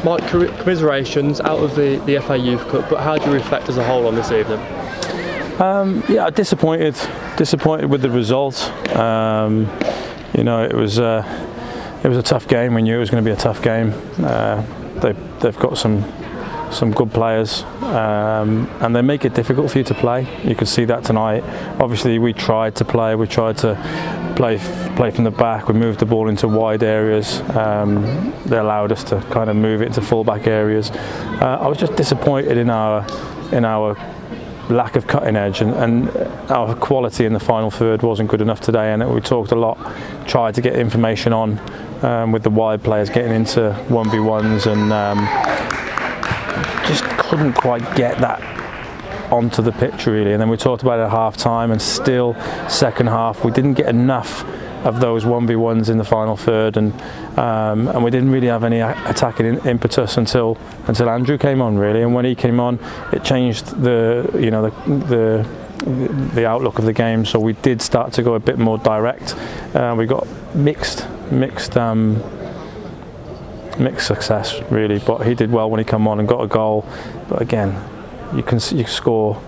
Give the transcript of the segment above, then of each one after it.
Mike, commiserations out of the FA Youth Cup, but how do you reflect as a whole on this evening? Yeah, disappointed with the result. You know, it was a tough game. We knew it was going to be a tough game. They've got some good players, and they make it difficult for you to play. You could see that tonight. Obviously, we tried to play. We tried to play from the back. We moved the ball into wide areas. They allowed us to kind of move it into full-back areas. I was just disappointed in our lack of cutting edge, and our quality in the final third wasn't good enough today. And we talked a lot, tried to get information on with the wide players getting into 1v1s, and just couldn't quite get that onto the pitch really. And then we talked about it at half time, and still second half we didn't get enough of those 1v1s in the final third, and we didn't really have any attacking impetus until Andrew came on really. And when he came on, it changed the outlook of the game. So we did start to go a bit more direct. We got mixed success really, but he did well when he came on and got a goal. But again, you score,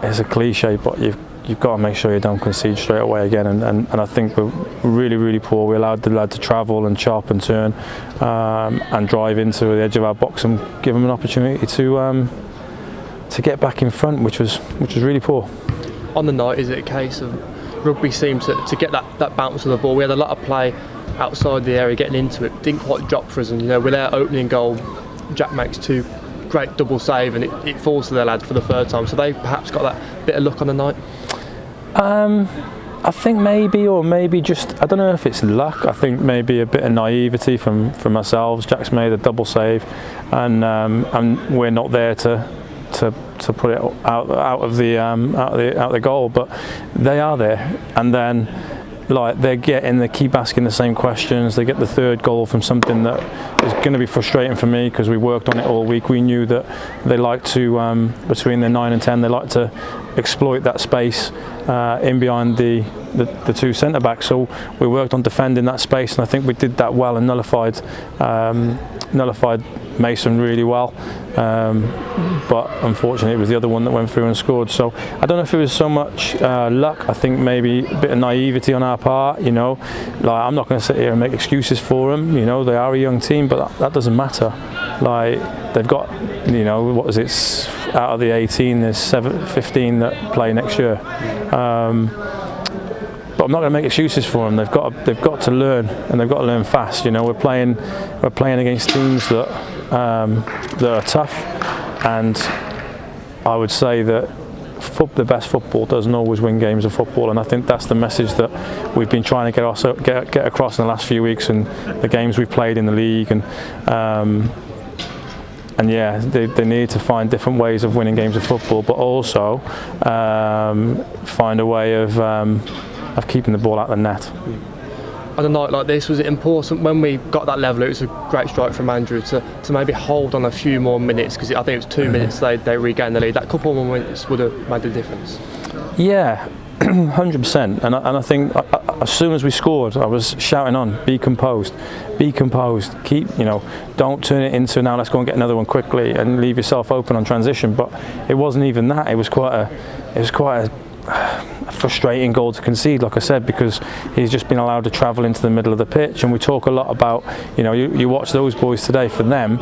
it's a cliche, but you've got to make sure you don't concede straight away again, and I think we're really poor. We allowed the lad to travel and chop and turn and drive into the edge of our box and give him an opportunity to get back in front, which was really poor. On the night, is it a case of rugby seemed to get that bounce of the ball? We had a lot of play outside the area getting into it, didn't quite drop for us, and with our opening goal, Jack makes two great double save, and it falls to their lad for the third time. So they perhaps got that bit of luck on the night. I think maybe just, I don't know if it's luck. I think maybe a bit of naivety from ourselves. Jack's made a double save, and we're not there to put it out of the goal, but they are there. And then they keep asking the same questions. They get the third goal from something that is going to be frustrating for me, because we worked on it all week. We knew that they like to, between the 9 and 10, they like to exploit that space in behind the two centre backs. So we worked on defending that space, and I think we did that well and nullified Mason really well. But unfortunately, it was the other one that went through and scored. So I don't know if it was so much luck. I think maybe a bit of naivety on our part. I'm not going to sit here and make excuses for them. They are a young team, but that doesn't matter. They've got, what is it? Out of the 18, there's 15 that play next year. But I'm not going to make excuses for them. They've got to learn, and they've got to learn fast. We're playing against teams that are tough, and I would say that the best football doesn't always win games of football, and I think that's the message that we've been trying to get across in the last few weeks, and the games we've played in the league, and yeah, they need to find different ways of winning games of football, but also find a way of keeping the ball out of the net. On a night like this, was it important when we got that level? It was a great strike from Andrew to maybe hold on a few more minutes, because I think it was 2 minutes they regained the lead. That couple more minutes would have made the difference. Yeah, 100%. And I think as soon as we scored, I was shouting on, be composed, keep, don't turn it into, now let's go and get another one quickly and leave yourself open on transition. But it wasn't even that. It was quite a frustrating goal to concede, like I said, because he's just been allowed to travel into the middle of the pitch. And we talk a lot about, you watch those boys today. For them,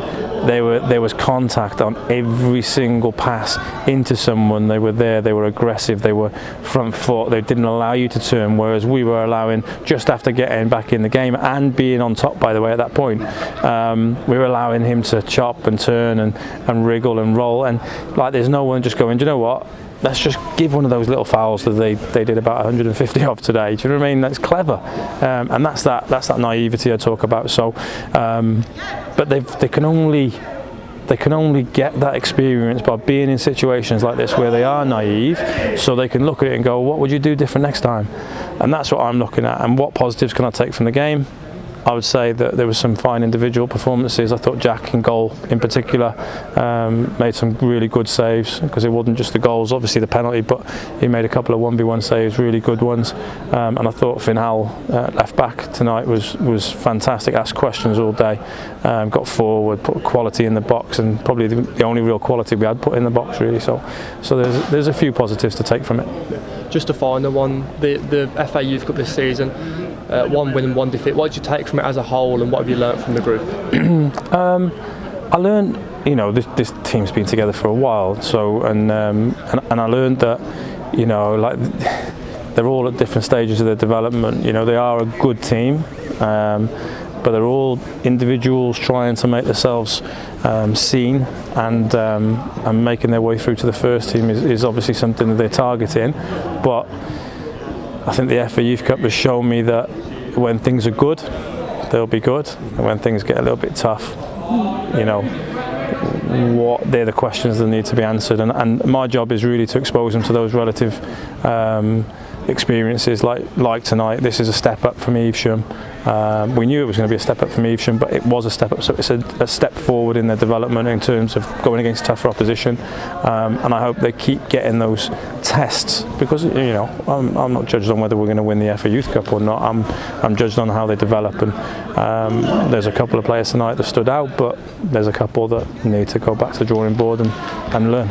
there was contact on every single pass into someone. They were there, they were aggressive, they were front foot, they didn't allow you to turn, whereas we were allowing, just after getting back in the game and being on top, by the way, at that point, we were allowing him to chop and turn and wriggle and roll, and there's no one just going, do you know what, let's just give one of those little fouls that they did about 150 of today. Do you know what I mean? That's clever, and that's that naivety I talk about. So, but they can only get that experience by being in situations like this where they are naive, so they can look at it and go, what would you do different next time? And that's what I'm looking at. And what positives can I take from the game? I would say that there was some fine individual performances. I thought Jack in goal in particular made some really good saves, because it wasn't just the goals, obviously the penalty, but he made a couple of 1v1 saves, really good ones. And I thought Finhal, left back tonight, was fantastic, asked questions all day, got forward, put quality in the box, and probably the only real quality we had put in the box really. So there's a few positives to take from it. Just a final one, the FA Youth Cup this season, 1 win and 1 defeat. What did you take from it as a whole, and what have you learnt from the group? I learned, this team's been together for a while, so and I learned that, like, they're all at different stages of their development. They are a good team, but they're all individuals trying to make themselves seen, and making their way through to the first team is obviously something that they're targeting. But I think the FA Youth Cup has shown me that when things are good, they'll be good, and when things get a little bit tough, they're the questions that need to be answered, and my job is really to expose them to those relative experiences like tonight. This is a step up from Evesham. We knew it was going to be a step up from Evesham, but it was a step up, so it's a step forward in their development in terms of going against tougher opposition, and I hope they keep getting those tests, because I'm not judged on whether we're going to win the FA Youth Cup or not. I'm judged on how they develop, and there's a couple of players tonight that stood out, but there's a couple that need to go back to the drawing board and learn.